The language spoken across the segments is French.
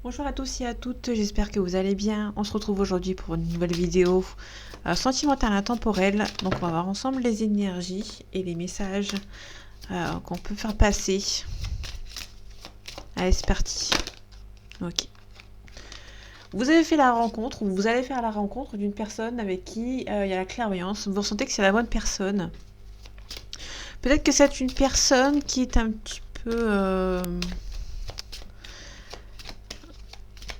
Bonjour à tous et à toutes, j'espère que vous allez bien. On se retrouve aujourd'hui pour une nouvelle vidéo sentimentale intemporelle. Donc on va voir ensemble les énergies et les messages qu'on peut faire passer. Allez, c'est parti. Ok. Vous avez fait la rencontre, ou vous allez faire la rencontre d'une personne avec qui il y a la clairvoyance. Vous ressentez que c'est la bonne personne. Peut-être que c'est une personne qui est un petit peu...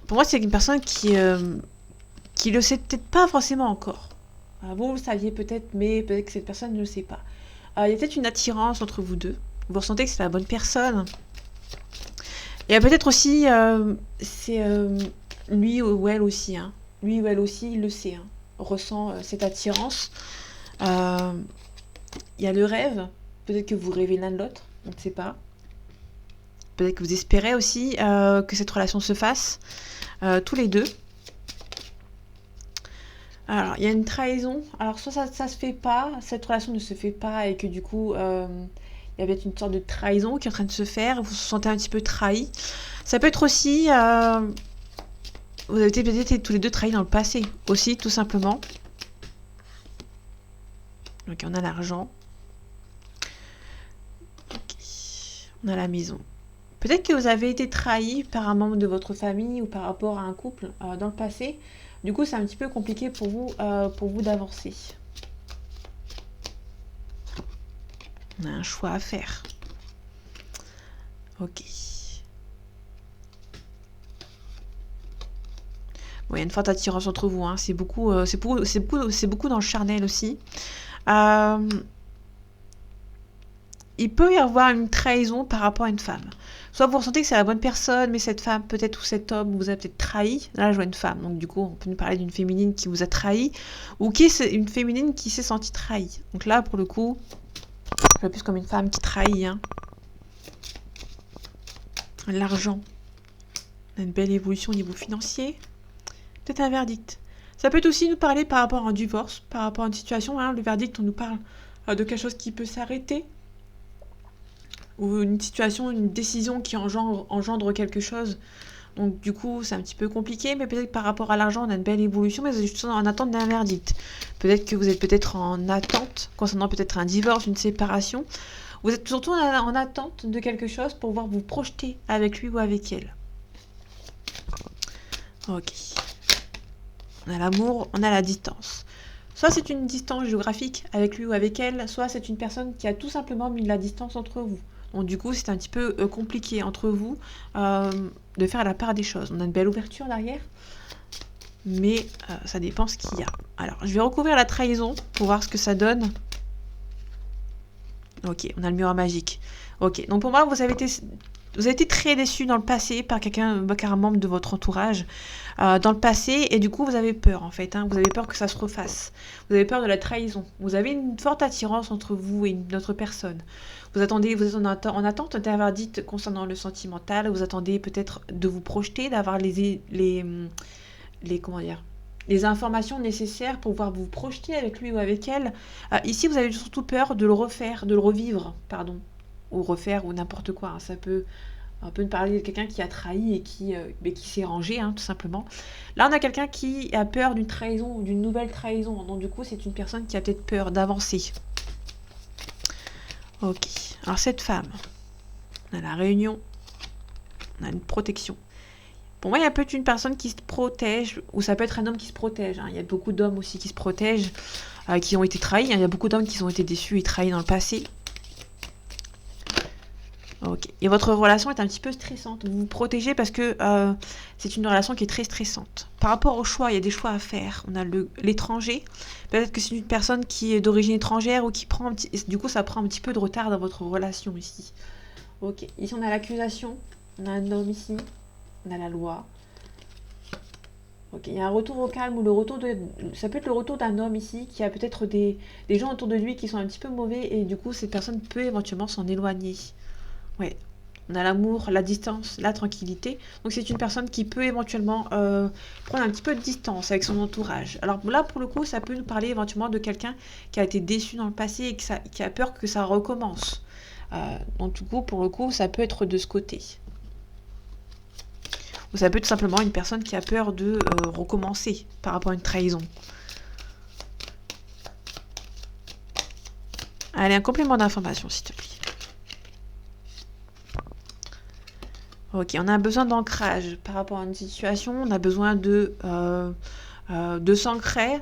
Pour moi, c'est une personne qui le sait peut-être pas forcément encore. Vous le saviez peut-être, mais peut-être que cette personne ne le sait pas. Il y a peut-être une attirance entre vous deux. Vous ressentez que c'est la bonne personne. Il y a peut-être aussi, c'est lui ou elle aussi. Hein. Lui ou elle aussi, il le sait. Hein. Ressent cette attirance. Il y a le rêve. Peut-être que vous rêvez l'un de l'autre. On ne sait pas. Peut-être que vous espérez aussi que cette relation se fasse. Tous les deux. Alors, il y a une trahison. Alors, soit ça se fait pas, cette relation ne se fait pas, et que du coup, il y a peut-être une sorte de trahison qui est en train de se faire. Vous vous sentez un petit peu trahi. Ça peut être aussi, vous avez peut-être été tous les deux trahis dans le passé, aussi, tout simplement. Donc, on a l'argent. Okay. On a la maison. Peut-être que vous avez été trahi par un membre de votre famille ou par rapport à un couple dans le passé. Du coup, c'est un petit peu compliqué pour vous d'avancer. On a un choix à faire. Ok. Bon, il y a une forte attirance entre vous. Hein. C'est beaucoup dans le charnel aussi. Il peut y avoir une trahison par rapport à une femme. Soit vous ressentez que c'est la bonne personne, mais cette femme, peut-être, ou cet homme vous a peut-être trahi. Là, je vois une femme. Donc, du coup, on peut nous parler d'une féminine qui vous a trahi. Ou qui est une féminine qui s'est sentie trahie. Donc là, pour le coup, je vois plus comme une femme qui trahit. Hein. L'argent. On a une belle évolution au niveau financier. Peut-être un verdict. Ça peut aussi nous parler par rapport à un divorce, par rapport à une situation. Hein. Le verdict, on nous parle de quelque chose qui peut s'arrêter. Ou une situation, une décision qui engendre quelque chose. Donc du coup, c'est un petit peu compliqué, mais peut-être que par rapport à l'argent, on a une belle évolution, mais vous êtes juste en attente d'un verdict. Peut-être que vous êtes peut-être en attente concernant peut-être un divorce, une séparation. Vous êtes surtout en attente de quelque chose pour pouvoir vous projeter avec lui ou avec elle. Ok. On a l'amour, on a la distance. Soit c'est une distance géographique avec lui ou avec elle, soit c'est une personne qui a tout simplement mis de la distance entre vous. Donc du coup, c'est un petit peu compliqué entre vous de faire la part des choses. On a une belle ouverture derrière, mais ça dépend ce qu'il y a. Alors, je vais recouvrir la trahison pour voir ce que ça donne. Ok, on a le miroir magique. Ok, donc pour moi, vous avez été très déçu dans le passé par un membre de votre entourage dans le passé, et du coup vous avez peur en fait, hein, vous avez peur que ça se refasse, vous avez peur de la trahison, vous avez une forte attirance entre vous et une autre personne, vous êtes en attente d'un verdict concernant le sentimental, vous attendez peut-être de vous projeter, d'avoir les informations nécessaires pour pouvoir vous projeter avec lui ou avec elle. Ici vous avez surtout peur de le revivre, ou refaire, ou n'importe quoi, hein. Ça peut nous parler de quelqu'un qui a trahi et qui s'est rangé, hein, tout simplement. Là, on a quelqu'un qui a peur d'une trahison ou d'une nouvelle trahison. Donc, du coup, c'est une personne qui a peut-être peur d'avancer. Ok. Alors, cette femme, on a la réunion, on a une protection. Pour moi, il y a peut-être une personne qui se protège, ou ça peut être un homme qui se protège. Hein. Il y a beaucoup d'hommes aussi qui se protègent, qui ont été trahis. Hein. Il y a beaucoup d'hommes qui ont été déçus et trahis dans le passé. Ok. Et votre relation est un petit peu stressante. Vous vous protégez parce que c'est une relation qui est très stressante. Par rapport au choix, il y a des choix à faire. On a l'étranger. Peut-être que c'est une personne qui est d'origine étrangère ou qui prend du coup, ça prend un petit peu de retard dans votre relation ici. Ok. Ici, on a l'accusation. On a un homme ici. On a la loi. Ok. Il y a un retour au calme ou ça peut être le retour d'un homme ici qui a peut-être des gens autour de lui qui sont un petit peu mauvais et du coup, cette personne peut éventuellement s'en éloigner. Ouais, on a l'amour, la distance, la tranquillité. Donc c'est une personne qui peut éventuellement prendre un petit peu de distance avec son entourage. Alors là, pour le coup, ça peut nous parler éventuellement de quelqu'un qui a été déçu dans le passé et qui a peur que ça recommence. Donc du coup, pour le coup, ça peut être de ce côté. Ou ça peut être tout simplement une personne qui a peur de recommencer par rapport à une trahison. Allez, un complément d'information, s'il te plaît. Ok, on a besoin d'ancrage par rapport à une situation. On a besoin de s'ancrer,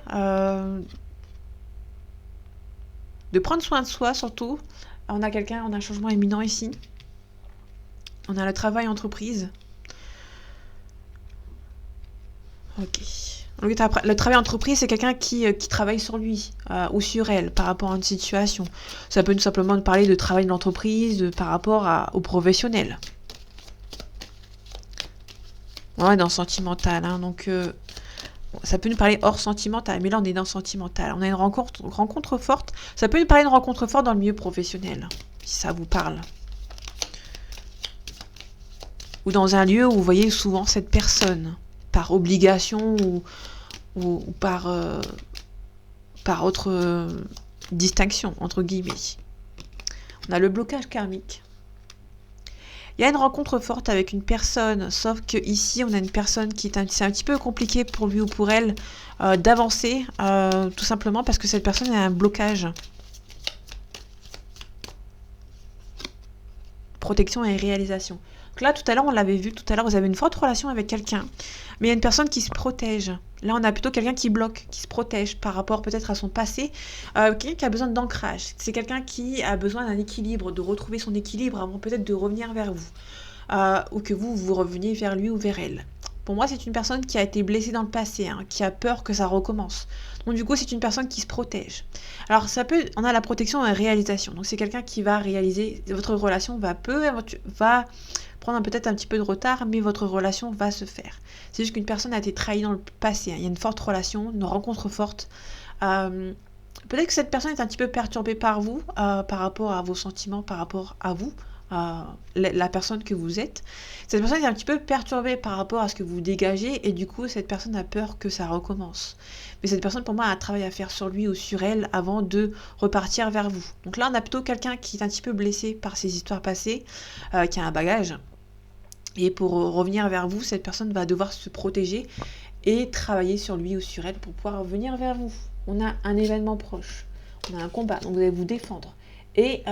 de prendre soin de soi surtout. On a un changement imminent ici. On a le travail entreprise. Ok. Donc, le travail entreprise, c'est quelqu'un qui travaille sur lui ou sur elle par rapport à une situation. Ça peut tout simplement parler de travail de l'entreprise par rapport au professionnel. Ouais, dans le sentimental. Hein, donc, ça peut nous parler hors sentimental, mais là, on est dans le sentimental. On a une rencontre forte. Ça peut nous parler d'une rencontre forte dans le milieu professionnel, si ça vous parle. Ou dans un lieu où vous voyez souvent cette personne, par obligation ou par autre distinction, entre guillemets. On a le blocage karmique. Il y a une rencontre forte avec une personne, sauf que ici on a une personne c'est un petit peu compliqué pour lui ou pour elle d'avancer, tout simplement parce que cette personne a un blocage. Protection et réalisation. Donc là, tout à l'heure, on l'avait vu, tout à l'heure, vous avez une forte relation avec quelqu'un, mais il y a une personne qui se protège. Là, on a plutôt quelqu'un qui bloque, qui se protège par rapport peut-être à son passé, quelqu'un qui a besoin d'ancrage. C'est quelqu'un qui a besoin d'un équilibre, de retrouver son équilibre avant peut-être de revenir vers vous, ou que vous reveniez vers lui ou vers elle. Pour moi, c'est une personne qui a été blessée dans le passé, hein, qui a peur que ça recommence. Donc du coup, c'est une personne qui se protège. Alors on a la protection et la réalisation. Donc c'est quelqu'un qui va réaliser, votre relation va prendre peut-être un petit peu de retard, mais votre relation va se faire. C'est juste qu'une personne a été trahie dans le passé. Hein. Il y a une forte relation, une rencontre forte. Peut-être que cette personne est un petit peu perturbée par vous, par rapport à vos sentiments, par rapport à vous, la personne que vous êtes. Cette personne est un petit peu perturbée par rapport à ce que vous dégagez, et du coup, cette personne a peur que ça recommence. Mais cette personne, pour moi, a un travail à faire sur lui ou sur elle avant de repartir vers vous. Donc là, on a plutôt quelqu'un qui est un petit peu blessé par ses histoires passées, qui a un bagage. Et pour revenir vers vous, cette personne va devoir se protéger et travailler sur lui ou sur elle pour pouvoir venir vers vous. On a un événement proche, on a un combat, donc vous allez vous défendre. Et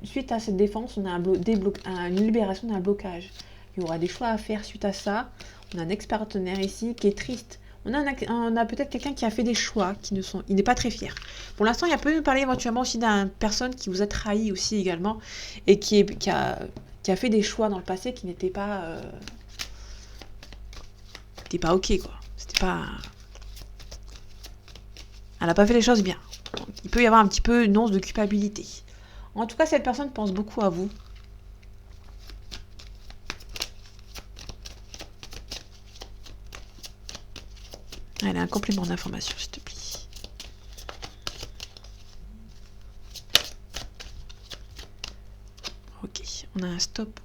suite à cette défense, on a une libération d'un blocage. Il y aura des choix à faire suite à ça. On a un ex-partenaire ici qui est triste. On a peut-être quelqu'un qui a fait des choix il n'est pas très fier. Pour l'instant, il peut nous parler éventuellement aussi d'une personne qui vous a trahi aussi également et qui a fait des choix dans le passé qui n'étaient pas ok, quoi. Elle n'a pas fait les choses bien. Donc, il peut y avoir un petit peu une once de culpabilité. En tout cas, cette personne pense beaucoup à vous. Allez, un complément d'information, s'il te plaît. Ok, on a un stop.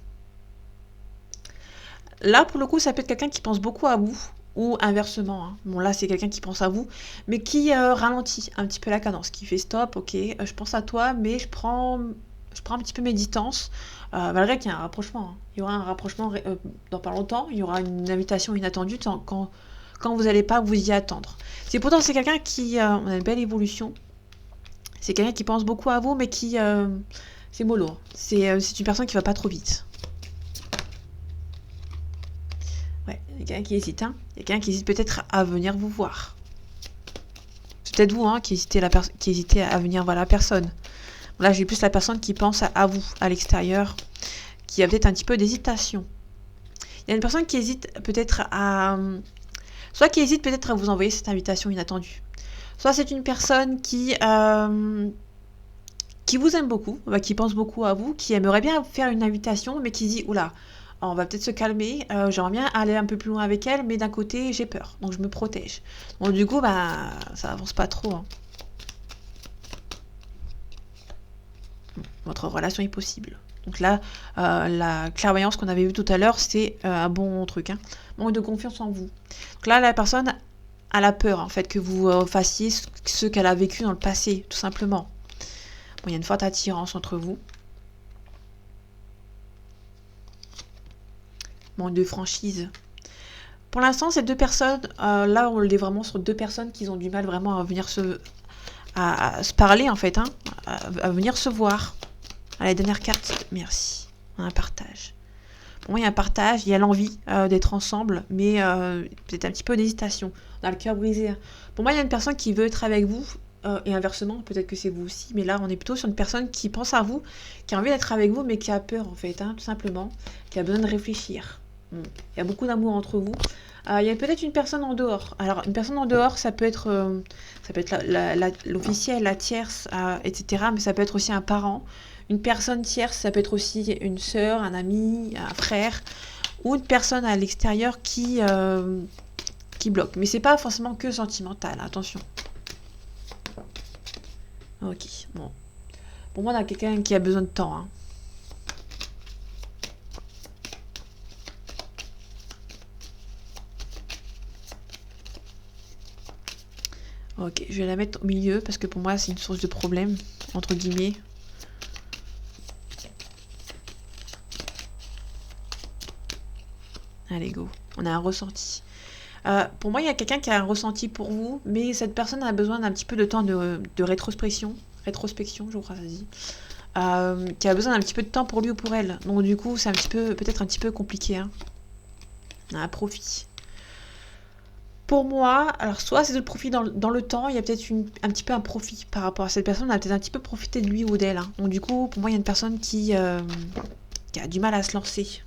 Là, pour le coup, ça peut être quelqu'un qui pense beaucoup à vous, ou inversement. Hein. Bon, là, c'est quelqu'un qui pense à vous, mais qui ralentit un petit peu la cadence, qui fait stop, ok, je pense à toi, mais je prends un petit peu mes distances, malgré qu'il y a un rapprochement. Hein. Il y aura un rapprochement dans pas longtemps, il y aura une invitation inattendue quand vous n'allez pas vous y attendre. Pourtant, c'est quelqu'un qui on a une belle évolution. C'est quelqu'un qui pense beaucoup à vous, mais qui... c'est mollo. C'est une personne qui va pas trop vite. Ouais, il y a quelqu'un qui hésite. Hein. Il y a quelqu'un qui hésite peut-être à venir vous voir. C'est peut-être vous qui hésitez à venir voir la personne. Là, j'ai plus la personne qui pense à vous, à l'extérieur, qui a peut-être un petit peu d'hésitation. Il y a une personne qui hésite peut-être à... Soit qui hésite peut-être à vous envoyer cette invitation inattendue. Soit c'est une personne qui vous aime beaucoup, qui pense beaucoup à vous, qui aimerait bien faire une invitation, mais qui dit, oula, on va peut-être se calmer, j'aimerais bien aller un peu plus loin avec elle, mais d'un côté, j'ai peur, donc je me protège. Donc du coup, ça avance pas trop. Hein. Votre relation est possible. Donc là, la clairvoyance qu'on avait vue tout à l'heure, c'est un bon truc. Hein. Manque de confiance en vous. Donc là, la personne a la peur, en fait, que vous fassiez ce qu'elle a vécu dans le passé, tout simplement. Bon, il y a une forte attirance entre vous. Manque de franchise. Pour l'instant, ces deux personnes, là, on est vraiment sur deux personnes qui ont du mal vraiment à venir à se parler, en fait, hein, à venir se voir. À la dernière carte, merci. Un partage. Pour moi, il y a un partage, il y a l'envie d'être ensemble, mais peut-être un petit peu d'hésitation. On a le cœur brisé. Hein. Pour moi, il y a une personne qui veut être avec vous, et inversement, peut-être que c'est vous aussi, mais là, on est plutôt sur une personne qui pense à vous, qui a envie d'être avec vous, mais qui a peur, en fait, hein, tout simplement, qui a besoin de réfléchir. Il y a beaucoup d'amour entre vous. Il y a peut-être une personne en dehors. Alors, une personne en dehors, ça peut être l'officiel, la tierce, etc. Mais ça peut être aussi un parent. Une personne tierce, ça peut être aussi une sœur, un ami, un frère. Ou une personne à l'extérieur qui bloque. Mais c'est pas forcément que sentimental, attention. Ok, bon. Pour moi, on a quelqu'un qui a besoin de temps. Hein. Ok, je vais la mettre au milieu parce que pour moi, c'est une source de problème, entre guillemets. Allez, go. On a un ressenti. Pour moi, il y a quelqu'un qui a un ressenti pour vous, mais cette personne a besoin d'un petit peu de temps de rétrospection, je crois que ça se dit, qui a besoin d'un petit peu de temps pour lui ou pour elle. Donc du coup, c'est un petit peu, peut-être un petit peu compliqué. Hein. On a un profit. Pour moi, alors soit c'est le profit dans le temps, il y a peut-être un petit peu un profit par rapport à cette personne, on a peut-être un petit peu profité de lui ou d'elle. Hein. Donc du coup, pour moi, il y a une personne qui a du mal à se lancer.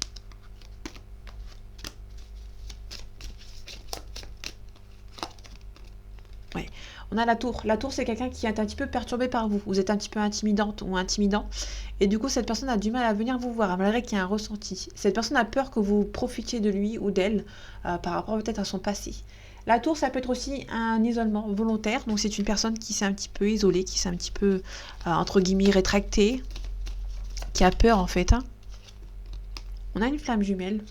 Ouais. On a la tour. La tour, c'est quelqu'un qui est un petit peu perturbé par vous. Vous êtes un petit peu intimidante ou intimidant. Et du coup, cette personne a du mal à venir vous voir, malgré qu'il y a un ressenti. Cette personne a peur que vous profitiez de lui ou d'elle par rapport peut-être à son passé. La tour, ça peut être aussi un isolement volontaire. Donc, c'est une personne qui s'est un petit peu isolée, qui s'est un petit peu, entre guillemets, rétractée, qui a peur, en fait. Hein. On a une flamme jumelle.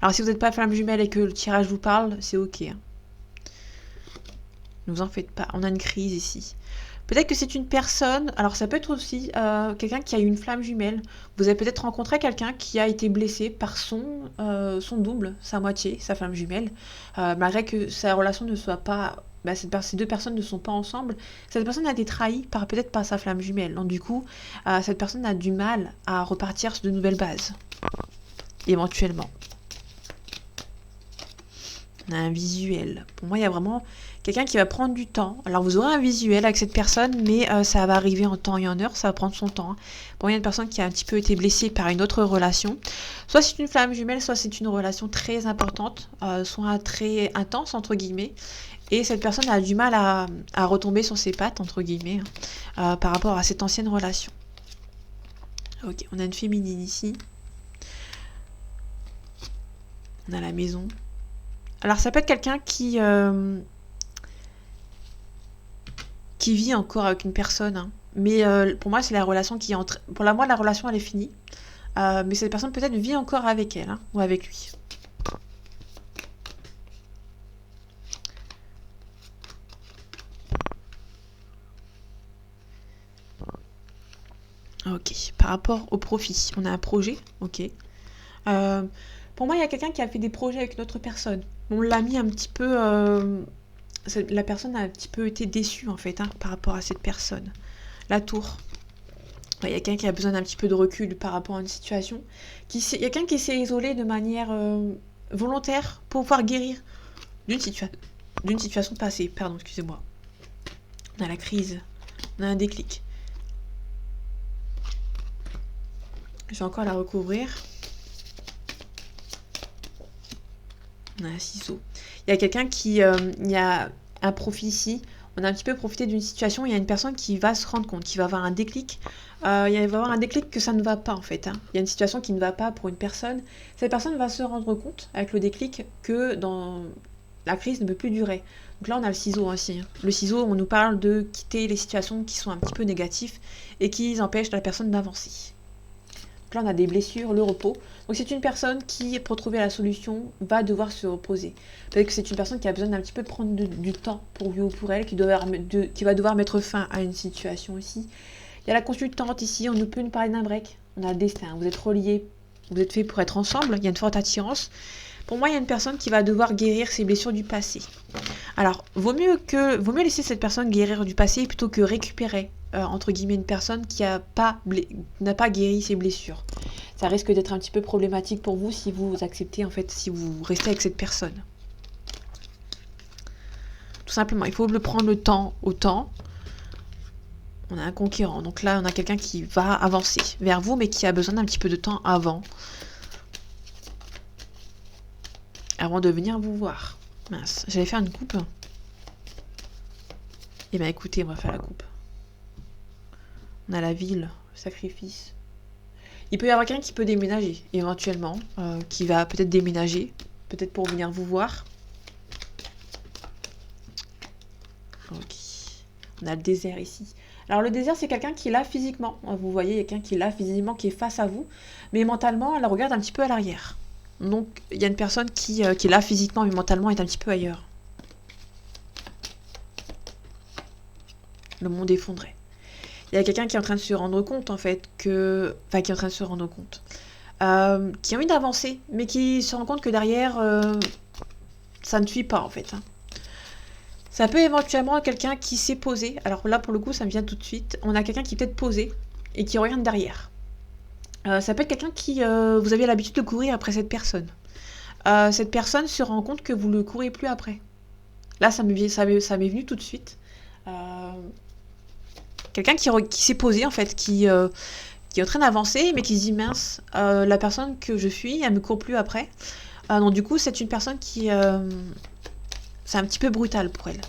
Alors, si vous n'êtes pas flamme jumelle et que le tirage vous parle, c'est OK. Hein. Ne vous en faites pas. On a une crise ici. Peut-être que c'est une personne, alors ça peut être aussi quelqu'un qui a eu une flamme jumelle. Vous avez peut-être rencontré quelqu'un qui a été blessé par son double, sa moitié, sa flamme jumelle, malgré que sa relation ne soit pas... Bah, ces deux personnes ne sont pas ensemble. Cette personne a été trahie peut-être par sa flamme jumelle. Donc du coup, cette personne a du mal à repartir sur de nouvelles bases, éventuellement. On a un visuel. Pour moi, il y a vraiment quelqu'un qui va prendre du temps. Alors, vous aurez un visuel avec cette personne, mais ça va arriver en temps et en heure. Ça va prendre son temps. Hein. Pour moi, il y a une personne qui a un petit peu été blessée par une autre relation. Soit c'est une flamme jumelle, soit c'est une relation très importante, soit très intense, entre guillemets. Et cette personne a du mal à retomber sur ses pattes, entre guillemets, hein, par rapport à cette ancienne relation. Ok, on a une féminine ici. On a la maison. Alors ça peut être quelqu'un qui vit encore avec une personne, hein. Mais pour moi c'est la relation qui entre. Pour moi la relation elle est finie, mais cette personne peut-être vit encore avec elle, hein, ou avec lui. Ok. Par rapport au profit, on a un projet, ok. Pour moi il y a quelqu'un qui a fait des projets avec une autre personne. On l'a mis un petit peu. La personne a un petit peu été déçue en fait, hein, par rapport à cette personne. La tour. Il y a quelqu'un qui a besoin d'un petit peu de recul par rapport à une situation. Il y a quelqu'un qui s'est isolé de manière volontaire pour pouvoir guérir d'une situation passée. Pardon, excusez-moi. On a la crise. On a un déclic. Je vais encore la recouvrir. On a un ciseau. Il y a quelqu'un qui... il y a un profit ici. On a un petit peu profité d'une situation. Il y a une personne qui va se rendre compte, qui va avoir un déclic. Il va avoir un déclic que ça ne va pas en fait. Hein. Il y a une situation qui ne va pas pour une personne. Cette personne va se rendre compte avec le déclic que la crise ne peut plus durer. Donc là on a le ciseau aussi. Hein. Le ciseau, on nous parle de quitter les situations qui sont un petit peu négatives et qui empêchent la personne d'avancer. Là, on a des blessures, le repos. Donc, c'est une personne qui, pour trouver la solution, va devoir se reposer. Peut-être que c'est une personne qui a besoin d'un petit peu prendre du temps pour lui ou pour elle, qui va devoir mettre fin à une situation aussi. Il y a la consultante ici, on peut nous parler d'un break. On a le destin, vous êtes reliés Vous êtes fait pour être ensemble, il y a une forte attirance. Pour moi, il y a une personne qui va devoir guérir ses blessures du passé. Alors, vaut mieux laisser cette personne guérir du passé plutôt que récupérer, entre guillemets, une personne qui n'a pas guéri ses blessures. Ça risque d'être un petit peu problématique pour vous si vous acceptez, en fait, si vous restez avec cette personne. Tout simplement, il faut le prendre le temps au temps. On a un conquérant, donc là, on a quelqu'un qui va avancer vers vous, mais qui a besoin d'un petit peu de temps avant de venir vous voir. Mince, j'allais faire une coupe. Eh bien écoutez, on va faire la coupe. On a la ville, le sacrifice. Il peut y avoir quelqu'un qui peut déménager, éventuellement, qui va peut-être déménager, peut-être pour venir vous voir. Ok. On a le désert ici. Alors le désert, c'est quelqu'un qui est là physiquement. Vous voyez, quelqu'un qui est là physiquement, qui est face à vous. Mais mentalement, elle regarde un petit peu à l'arrière. Donc il y a une personne qui est là physiquement, mais mentalement est un petit peu ailleurs. Le monde effondré. Il y a quelqu'un qui est en train de se rendre compte, en fait, qui est en train de se rendre compte. Qui a envie d'avancer, mais qui se rend compte que derrière, ça ne suit pas, en fait. Ça peut éventuellement être quelqu'un qui s'est posé. Alors là, pour le coup, ça me vient tout de suite. On a quelqu'un qui est peut-être posé et qui regarde derrière. Ça peut être quelqu'un qui... vous avez l'habitude de courir après cette personne. Cette personne se rend compte que vous ne le courez plus après. Là, ça m'est venu tout de suite. Quelqu'un qui s'est posé, en fait, qui est en train d'avancer, mais qui se dit, mince, la personne que je suis, elle me court plus après. Donc du coup, c'est une personne qui... c'est un petit peu brutal pour elle.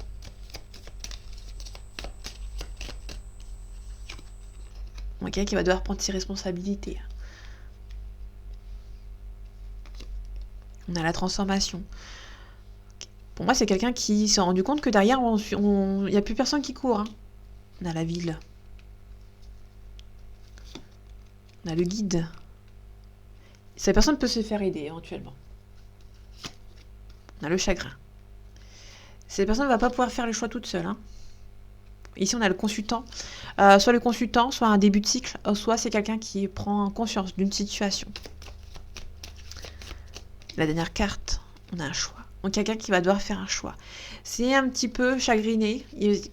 Donc quelqu'un qui va devoir prendre ses responsabilités. On a la transformation. Pour moi, c'est quelqu'un qui s'est rendu compte que derrière, il n'y a plus personne qui court. Hein. On a la ville. On a le guide. Cette personne peut se faire aider éventuellement. On a le chagrin. Cette personne ne va pas pouvoir faire le choix toute seule. Hein. Ici, on a le consultant. Soit le consultant, soit un début de cycle, soit c'est quelqu'un qui prend conscience d'une situation. La dernière carte, on a un choix. Donc quelqu'un qui va devoir faire un choix. C'est un petit peu chagriné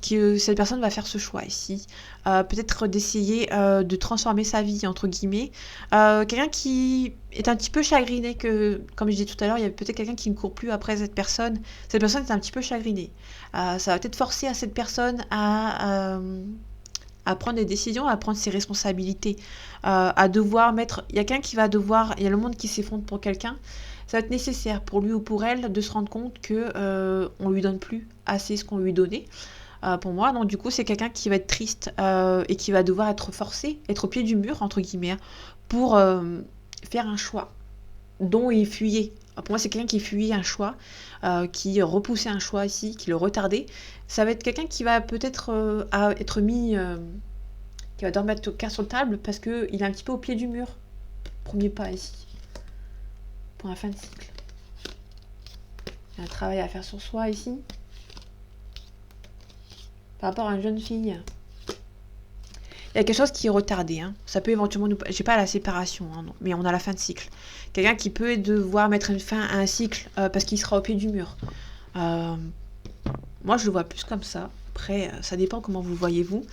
que cette personne va faire ce choix ici. Peut-être d'essayer de transformer sa vie, entre guillemets. Quelqu'un qui est un petit peu chagriné que, comme je disais tout à l'heure, il y a peut-être quelqu'un qui ne court plus après cette personne. Cette personne est un petit peu chagrinée. Ça va peut-être forcer à cette personne à prendre des décisions, à prendre ses responsabilités, à devoir mettre... Il y a quelqu'un qui va devoir... Il y a le monde qui s'effondre pour quelqu'un. Ça va être nécessaire pour lui ou pour elle de se rendre compte que on lui donne plus assez ce qu'on lui donnait. Pour moi, donc du coup, c'est quelqu'un qui va être triste et qui va devoir être forcé, être au pied du mur, entre guillemets, pour faire un choix dont il fuyait. Pour moi, c'est quelqu'un qui fuyait un choix, qui repoussait un choix ici, qui le retardait. Ça va être quelqu'un qui va peut-être être mis... qui va devoir mettre carte sur la table parce qu'il est un petit peu au pied du mur. Premier pas ici. Pour la fin de cycle. Il y a un travail à faire sur soi ici. Par rapport à une jeune fille. Il y a quelque chose qui est retardé. Hein. Ça peut éventuellement nous... J'ai pas la séparation, hein, non, mais on a la fin de cycle. Quelqu'un qui peut devoir mettre une fin à un cycle parce qu'il sera au pied du mur. Moi, je le vois plus comme ça. Après, ça dépend comment vous le voyez, vous.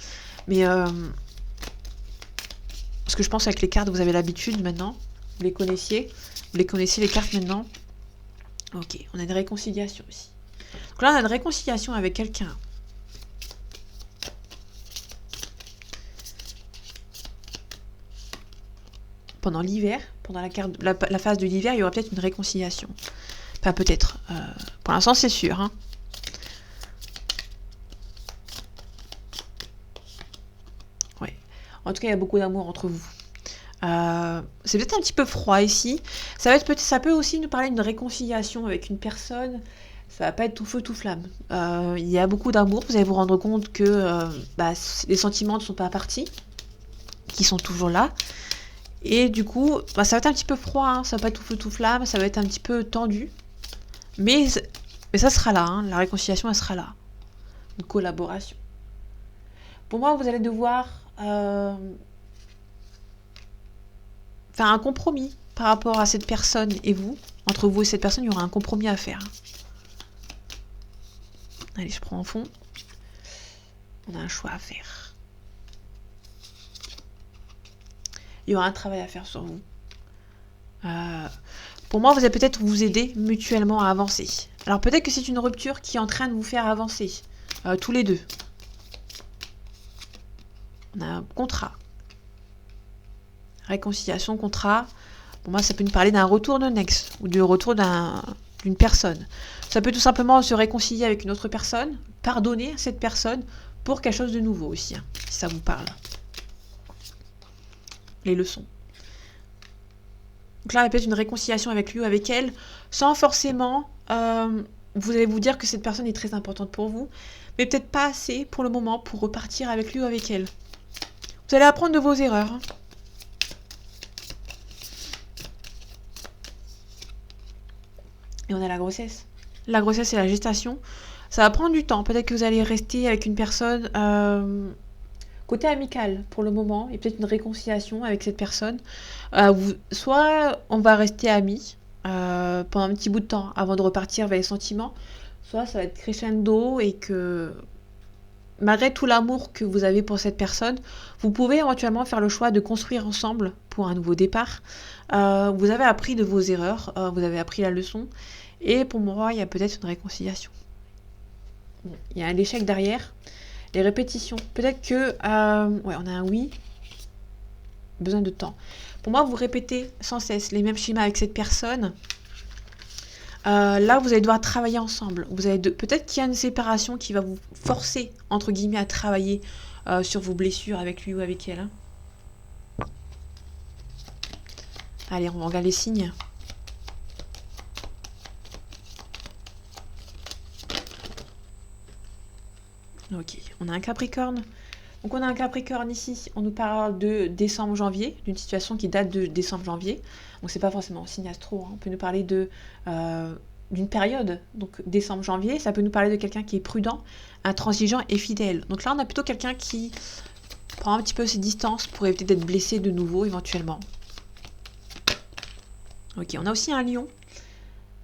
Mais... parce que je pense avec les cartes, vous avez l'habitude maintenant. Vous les connaissiez. Vous les connaissez, les cartes, maintenant. Ok, on a une réconciliation aussi. Donc là, on a une réconciliation avec quelqu'un. Pendant l'hiver, pendant la phase de l'hiver, il y aura peut-être une réconciliation. Enfin, peut-être. Pour l'instant, c'est sûr. Hein. Ouais. En tout cas, il y a beaucoup d'amour entre vous. C'est peut-être un petit peu froid ici. Ça peut aussi nous parler d'une réconciliation avec une personne. Ça va pas être tout feu tout flamme. Il y a beaucoup d'amour. Vous allez vous rendre compte que les sentiments ne sont pas partis, qu'ils sont toujours là. Et du coup, ça va être un petit peu froid. Hein. Ça va pas être tout feu tout flamme. Ça va être un petit peu tendu. Mais ça sera là. Hein. La réconciliation, elle sera là. Une collaboration. Pour moi, vous allez devoir... faire un compromis par rapport à cette personne et vous. Entre vous et cette personne, il y aura un compromis à faire. Allez, je prends en fond. On a un choix à faire. Il y aura un travail à faire sur vous. Pour moi, vous allez peut-être vous aider mutuellement à avancer. Alors peut-être que c'est une rupture qui est en train de vous faire avancer. Tous les deux. On a un contrat. Réconciliation, contrat. Pour moi, ça peut nous parler d'un retour d'un ex ou du retour d'une personne. Ça peut tout simplement se réconcilier avec une autre personne, pardonner cette personne pour quelque chose de nouveau aussi, hein, si ça vous parle. Les leçons. Donc là, il y a peut-être une réconciliation avec lui ou avec elle, sans forcément, vous allez vous dire que cette personne est très importante pour vous, mais peut-être pas assez pour le moment pour repartir avec lui ou avec elle. Vous allez apprendre de vos erreurs. Hein. Et on a la grossesse. La grossesse et la gestation. Ça va prendre du temps. Peut-être que vous allez rester avec une personne côté amical pour le moment. Et peut-être une réconciliation avec cette personne. Soit on va rester amis pendant un petit bout de temps avant de repartir vers les sentiments. Soit ça va être crescendo et que malgré tout l'amour que vous avez pour cette personne, vous pouvez éventuellement faire le choix de construire ensemble pour un nouveau départ. Vous avez appris de vos erreurs, vous avez appris la leçon, et pour moi, il y a peut-être une réconciliation. Il y a un échec derrière, les répétitions. Peut-être que, ouais, on a un oui, besoin de temps. Pour moi, vous répétez sans cesse les mêmes schémas avec cette personne. Là, vous allez devoir travailler ensemble. Peut-être qu'il y a une séparation qui va vous forcer, entre guillemets, à travailler sur vos blessures avec lui ou avec elle. Hein. Allez, on regarde les signes. Ok, on a un Capricorne. Donc on a un Capricorne ici, on nous parle de décembre-janvier, d'une situation qui date de décembre-janvier. Donc c'est pas forcément un signe astro, hein. On peut nous parler d'une période, donc décembre-janvier, ça peut nous parler de quelqu'un qui est prudent, intransigeant et fidèle. Donc là on a plutôt quelqu'un qui prend un petit peu ses distances pour éviter d'être blessé de nouveau éventuellement. Ok, on a aussi un lion.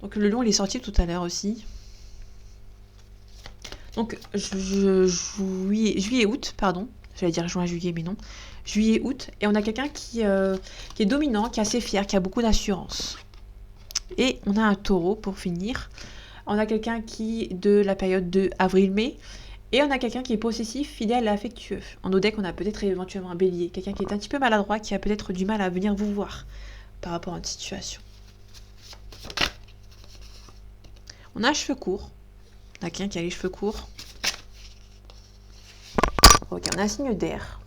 Donc le lion il est sorti tout à l'heure aussi. Donc, juillet-août, pardon. J'allais dire juin-juillet, mais non. Juillet-août. Et on a quelqu'un qui est dominant, qui est assez fier, qui a beaucoup d'assurance. Et on a un taureau, pour finir. On a quelqu'un qui de la période de avril-mai. Et on a quelqu'un qui est possessif, fidèle et affectueux. En nos decks, on a peut-être éventuellement un bélier. Quelqu'un qui est un petit peu maladroit, qui a peut-être du mal à venir vous voir par rapport à une situation. On a un cheveu court. On a quelqu'un qui a les cheveux courts. Ok, on a un signe d'air.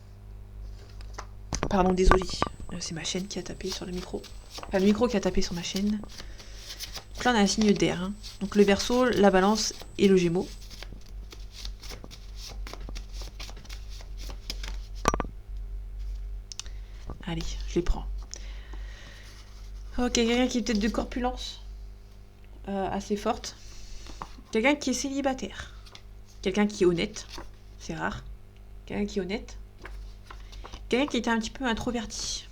Pardon, désolé. C'est ma chaîne qui a tapé sur le micro. Enfin, le micro qui a tapé sur ma chaîne. Donc là, on a un signe d'air. Hein. Donc le Verseau, la Balance et le Gémeaux. Allez, je les prends. Ok, quelqu'un qui est peut-être de corpulence assez forte. Quelqu'un qui est célibataire. Quelqu'un qui est honnête. C'est rare. Quelqu'un qui est honnête. Quelqu'un qui était un petit peu introverti.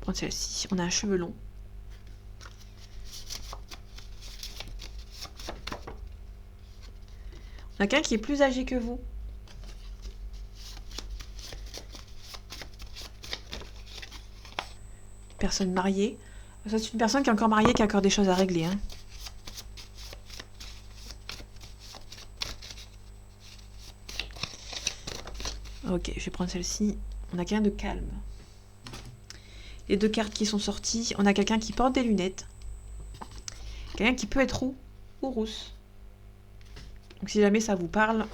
Prends celle-ci. On a un cheveu long. On a quelqu'un qui est plus âgé que vous. Personne mariée. Ça, c'est une personne qui est encore mariée, qui a encore des choses à régler. Hein. Ok, je vais prendre celle-ci. On a quelqu'un de calme. Les deux cartes qui sont sorties. On a quelqu'un qui porte des lunettes. Quelqu'un qui peut être roux ou rousse. Donc si jamais ça vous parle.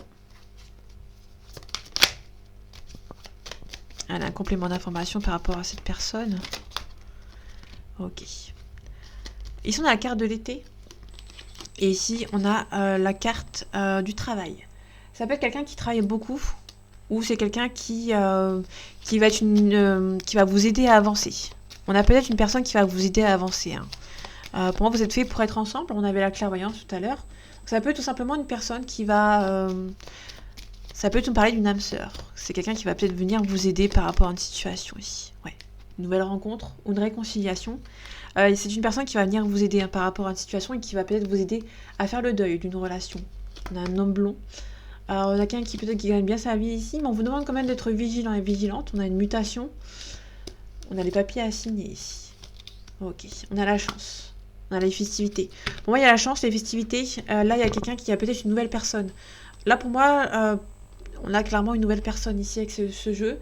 Elle a un complément d'information par rapport à cette personne. Ok. Ici, on a la carte de l'été. Et ici, on a la carte du travail. Ça peut être quelqu'un qui travaille beaucoup. Ou c'est quelqu'un qui va être qui va vous aider à avancer. On a peut-être une personne qui va vous aider à avancer. Hein. Pour moi, vous êtes fait pour être ensemble. On avait la clairvoyance tout à l'heure. Ça peut être tout simplement une personne qui va... ça peut nous parler d'une âme sœur. C'est quelqu'un qui va peut-être venir vous aider par rapport à une situation ici. Ouais. Une nouvelle rencontre ou une réconciliation. C'est une personne qui va venir vous aider par rapport à une situation et qui va peut-être vous aider à faire le deuil d'une relation. On a un homme blond. Alors, on a quelqu'un qui peut-être qui gagne bien sa vie ici, mais on vous demande quand même d'être vigilant et vigilante. On a une mutation. On a les papiers à signer ici. Ok, on a la chance. On a les festivités. Pour moi, il y a la chance, les festivités. Là, il y a quelqu'un qui a peut-être une nouvelle personne. Là, pour moi, on a clairement une nouvelle personne ici avec ce jeu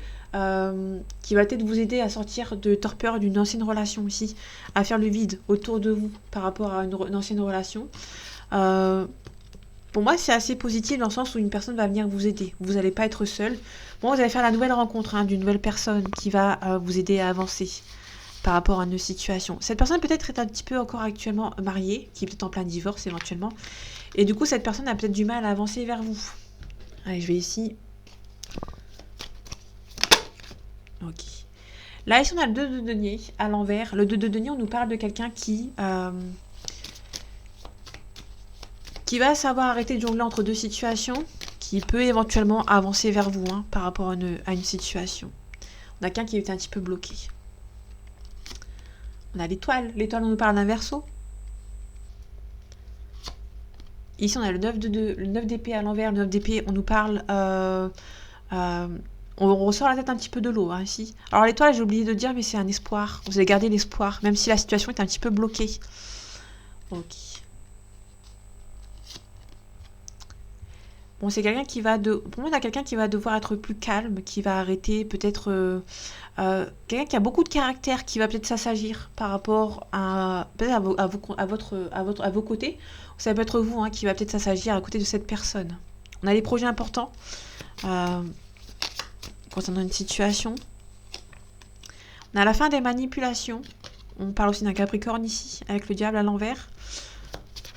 qui va peut-être vous aider à sortir de torpeur d'une ancienne relation ici, à faire le vide autour de vous par rapport à une ancienne relation. Pour moi, c'est assez positif dans le sens où une personne va venir vous aider. Vous n'allez pas être seul. Bon, vous allez faire la nouvelle rencontre d'une nouvelle personne qui va vous aider à avancer par rapport à une situation. Cette personne peut-être est un petit peu encore actuellement mariée, qui est peut-être en plein divorce éventuellement. Et du coup, cette personne a peut-être du mal à avancer vers vous. Allez, je vais ici. Ok. Là, ici, on a le 2 de denier à l'envers. Le 2 de denier, on nous parle de quelqu'un qui va savoir arrêter de jongler entre deux situations, qui peut éventuellement avancer vers vous par rapport à une situation. On a quelqu'un qui est un petit peu bloqué. On a l'étoile. L'étoile, on nous parle d'un verseau. Ici, on a le 9 d'épée à l'envers. Le 9 d'épée, on nous parle... on ressort la tête un petit peu de l'eau, ici. Alors, l'étoile, j'ai oublié de dire, mais c'est un espoir. Vous allez garder l'espoir, même si la situation est un petit peu bloquée. Ok. Bon, c'est quelqu'un qui va... Pour moi, on a quelqu'un qui va devoir être plus calme, qui va arrêter peut-être... quelqu'un qui a beaucoup de caractère, qui va peut-être s'assagir par rapport à vos côtés. Ça peut être vous qui va peut-être s'assagir à côté de cette personne. On a des projets importants concernant une situation. On a la fin des manipulations. On parle aussi d'un Capricorne ici, avec le diable à l'envers.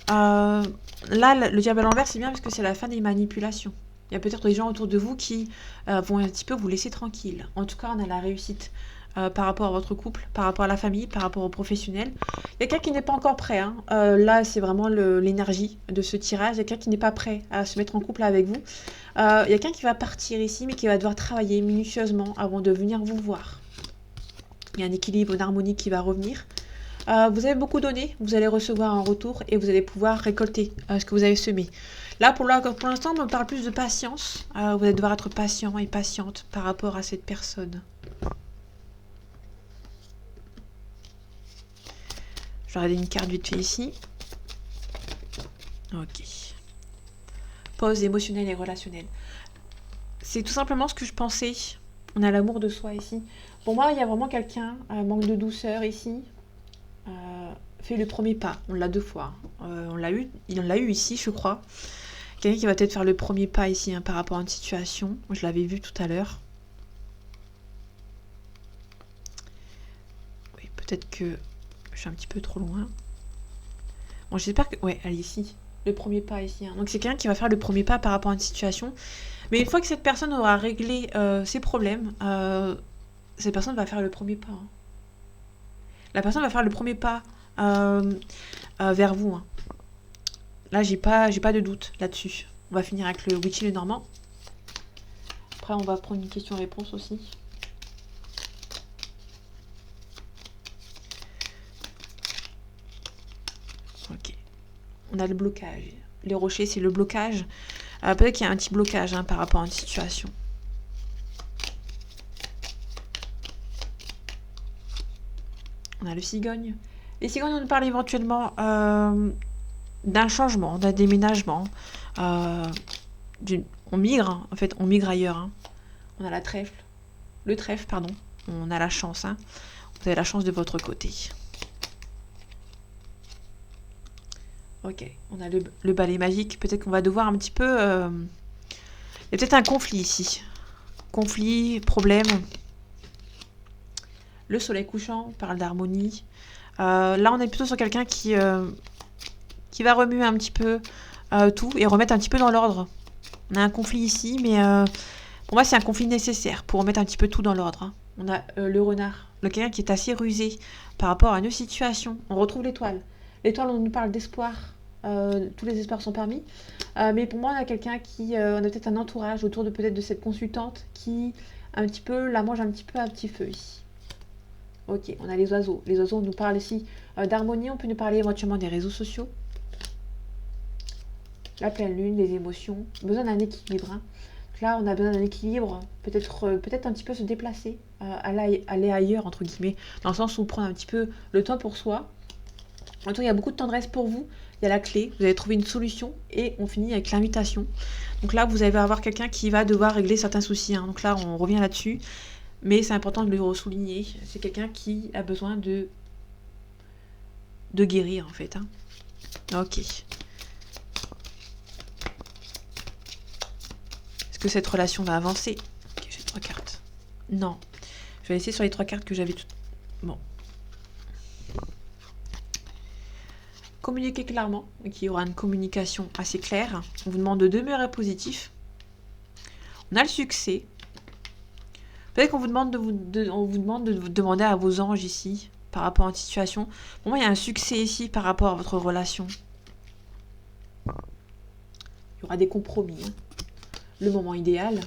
Là, le diable à l'envers, c'est bien parce que c'est la fin des manipulations. Il y a peut-être des gens autour de vous qui vont un petit peu vous laisser tranquille. En tout cas, on a la réussite par rapport à votre couple, par rapport à la famille, par rapport aux professionnels. Il y a quelqu'un qui n'est pas encore prêt. Là, c'est vraiment l'énergie de ce tirage. Il y a quelqu'un qui n'est pas prêt à se mettre en couple avec vous. Il y a quelqu'un qui va partir ici, mais qui va devoir travailler minutieusement avant de venir vous voir. Il y a un équilibre, une harmonie qui va revenir. Vous avez beaucoup donné, vous allez recevoir un retour et vous allez pouvoir récolter ce que vous avez semé. Là, pour l'instant, on me parle plus de patience. Vous allez devoir être patient et patiente par rapport à cette personne. Je vais regarder une carte vite fait ici. Ok. Pause émotionnelle et relationnelle. C'est tout simplement ce que je pensais. On a l'amour de soi ici. Pour moi, il y a vraiment quelqu'un, manque de douceur ici. Fait le premier pas. On l'a 2 fois. Il en l'a eu ici, je crois. Quelqu'un qui va peut-être faire le premier pas ici par rapport à une situation. Je l'avais vu tout à l'heure. Oui, peut-être que je suis un petit peu trop loin. Bon, j'espère que... Ouais, elle est ici. Le premier pas ici. Donc c'est quelqu'un qui va faire le premier pas par rapport à une situation. Mais une fois que cette personne aura réglé ses problèmes, cette personne va faire le premier pas. La personne va faire le premier pas vers vous. Là, j'ai pas de doute là-dessus. On va finir avec le Witchy le Normand. Après, on va prendre une question-réponse aussi. Ok. On a le blocage. Les rochers, c'est le blocage. Peut-être qu'il y a un petit blocage par rapport à une situation. On a le cigogne. Les cigognes, on nous parle éventuellement d'un changement, d'un déménagement. On migre, en fait, on migre ailleurs. On a la trèfle. Le trèfle, pardon. On a la chance. Vous avez la chance de votre côté. Ok, on a le balai magique. Peut-être qu'on va devoir un petit peu... Il y a peut-être un conflit ici. Conflit, problème. Le soleil couchant, on parle d'harmonie. Là, on est plutôt sur quelqu'un qui va remuer un petit peu tout et remettre un petit peu dans l'ordre. On a un conflit ici, mais pour moi, c'est un conflit nécessaire pour remettre un petit peu tout dans l'ordre. On a le renard, quelqu'un qui est assez rusé par rapport à une situation. On retrouve l'étoile. L'étoile, on nous parle d'espoir. Tous les espoirs sont permis. Mais pour moi, on a quelqu'un qui... on a peut-être un entourage autour de peut-être de cette consultante qui un petit peu la mange un petit peu à petit feu ici. Ok, on a les oiseaux. Les oiseaux, on nous parle ici d'harmonie. On peut nous parler éventuellement des réseaux sociaux. La pleine lune, des émotions. Besoin d'un équilibre. Hein. Donc là, on a besoin d'un équilibre. Peut-être un petit peu se déplacer. Aller ailleurs, entre guillemets. Dans le sens où prendre un petit peu le temps pour soi. En tout cas, il y a beaucoup de tendresse pour vous. Il y a la clé. Vous allez trouver une solution. Et on finit avec l'invitation. Donc là, vous allez avoir quelqu'un qui va devoir régler certains soucis. Hein. Donc là, on revient là-dessus. Mais c'est important de le souligner. C'est quelqu'un qui a besoin de guérir, en fait. Hein. Ok. Est-ce que cette relation va avancer? Ok, j'ai 3 cartes. Non. Je vais laisser sur les 3 cartes que j'avais tout... Bon. Communiquer clairement. Donc il y aura une communication assez claire. On vous demande de demeurer positif. On a le succès. Peut-être qu'on vous demande on vous demande de vous demander à vos anges ici par rapport à une situation. Pour moi, il y a un succès ici par rapport à votre relation. Il y aura des compromis. Hein. Le moment idéal.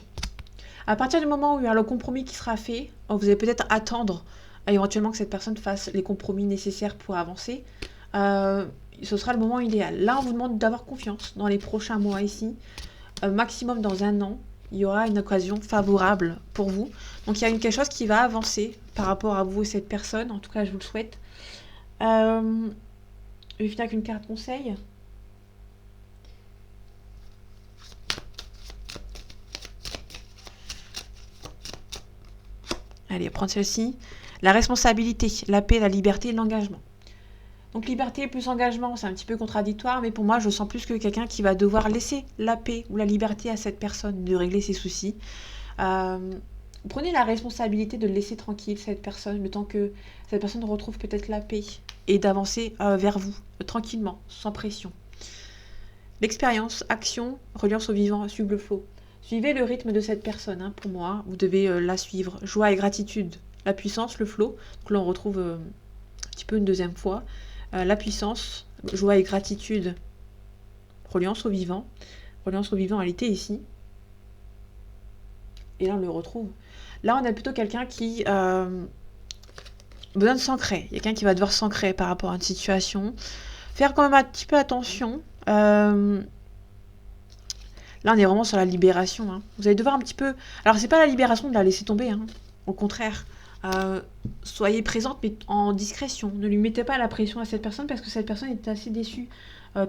À partir du moment où il y aura le compromis qui sera fait, vous allez peut-être attendre éventuellement que cette personne fasse les compromis nécessaires pour avancer. Ce sera le moment idéal. Là, on vous demande d'avoir confiance dans les prochains mois ici. Maximum dans 1 an, il y aura une occasion favorable pour vous. Donc, il y a quelque chose qui va avancer par rapport à vous et cette personne. En tout cas, je vous le souhaite. Je vais finir avec une carte conseil. Allez, prendre celle-ci. La responsabilité, la paix, la liberté et l'engagement. Donc liberté plus engagement, c'est un petit peu contradictoire, mais pour moi, je sens plus que quelqu'un qui va devoir laisser la paix ou la liberté à cette personne de régler ses soucis. Prenez la responsabilité de laisser tranquille cette personne, le temps que cette personne retrouve peut-être la paix et d'avancer vers vous, tranquillement, sans pression. L'expérience, action, reliance au vivant, suivre le flot. Suivez le rythme de cette personne, hein, pour moi, vous devez la suivre. Joie et gratitude, la puissance, le flot. Donc là, on retrouve un petit peu une deuxième fois. La puissance, joie et gratitude, reliance au vivant. Reliance au vivant, elle était ici. Et là, on le retrouve. Là, on a plutôt quelqu'un qui besoin de s'ancrer. Quelqu'un qui va devoir s'ancrer par rapport à une situation. Faire quand même un petit peu attention. Là, on est vraiment sur la libération. Hein. Vous allez devoir un petit peu... Alors, c'est pas la libération de la laisser tomber. Hein. Au contraire. Soyez présente, mais en discrétion. Ne lui mettez pas la pression à cette personne parce que cette personne est assez déçue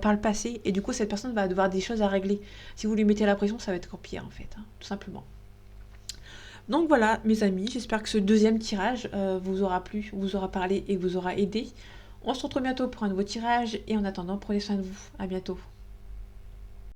par le passé. Et du coup, cette personne va devoir des choses à régler. Si vous lui mettez la pression, ça va être encore pire, en fait. Hein, tout simplement. Donc voilà, mes amis. J'espère que ce deuxième tirage vous aura plu, vous aura parlé et vous aura aidé. On se retrouve bientôt pour un nouveau tirage. Et en attendant, prenez soin de vous. À bientôt.